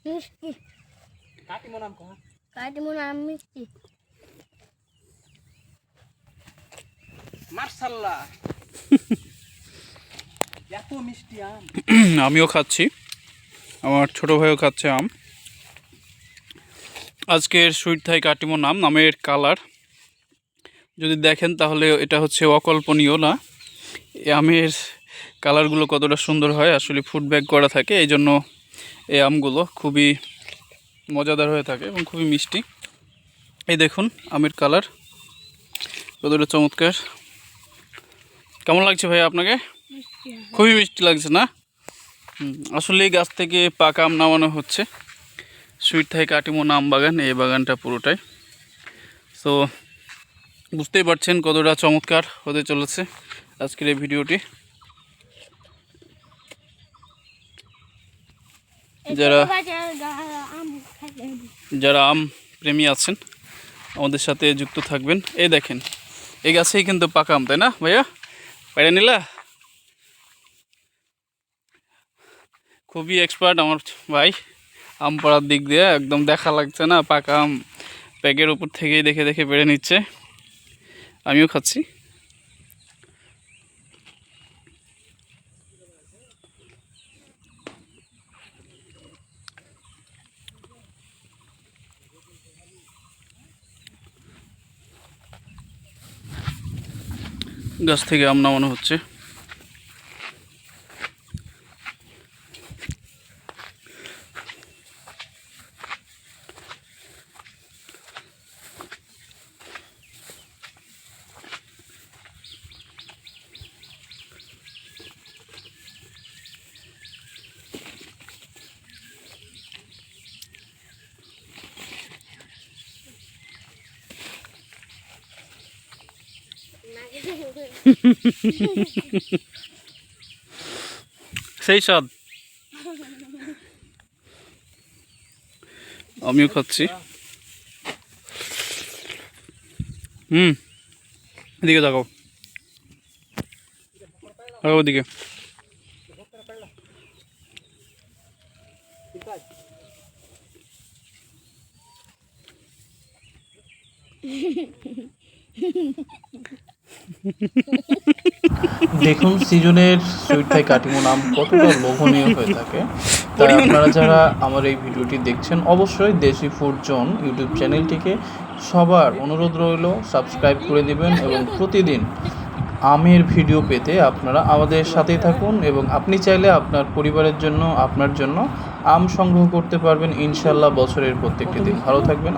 মিষ্টি কাটিমো নাম কহ কাটিমন আম মিষ্টি মাশাআল্লাহ এত মিষ্টি আম আমিও খাচ্ছি, আমার ছোট ভাইও খাচ্ছে আম। আজকের সুইট থাই কাটিমো নামের কালার যদি দেখেন তাহলে এটা হচ্ছে অকল্পনীয় না। এই আমের কালারগুলো কতটা সুন্দর হয়, আসলে ফুড ব্যাগ করা থাকে, এই জন্য এই আমগুলো খুবই মজাদার হয়ে থাকে এবং খুবই মিষ্টি। এই দেখুন আমের কালার কতটা চমৎকার। কেমন লাগছে ভাই আপনাকে? খুবই মিষ্টি লাগছে না? আসলে এই গাছ থেকে পাকা আম নামানো হচ্ছে। সুইট থাই কাটিমো আম বাগান, এই বাগানটা পুরোটাই। তো বুঝতেই পারছেন কতটা চমৎকার হতে চলেছে আজকের এই ভিডিওটি। যারা আম প্রেমী আছেন আমাদের সাথে যুক্ত থাকবেন। এই দেখেন এই গাছেই কিন্তু পাকা আম, তাই না ভাইয়া? পেড়ে নিলা? খুবই এক্সপার্ট আমার ভাই আম পাড়ার দিক দিয়ে, একদম দেখা লাগছে না, পাকা আম প্যাকের উপর থেকেই দেখে দেখে পেড়ে নিচ্ছে। আমিও খাচ্ছি। গাছ থেকে আম নামানো হচ্ছে। সেই স্বাদ। আমিও খাচ্ছি। এদিকে তাকাও, ওদিকে। দেখুন সিজনের সুইট থাই কাটিমো আম কতটা লোভনীয় হয়ে থাকে। তাই আপনারা যারা আমার এই ভিডিওটি দেখছেন অবশ্যই দেশি ফুড জোন ইউটিউব চ্যানেলটিকে সবার অনুরোধ রইল সাবস্ক্রাইব করে দিবেন এবং প্রতিদিন আমের ভিডিও পেতে আপনারা আমাদের সাথেই থাকুন এবং আপনি চাইলে আপনার পরিবারের জন্য আপনার জন্য আম সংগ্রহ করতে পারবেন ইনশাআল্লাহ বছরের প্রত্যেকটি দিন। ভালো থাকবেন।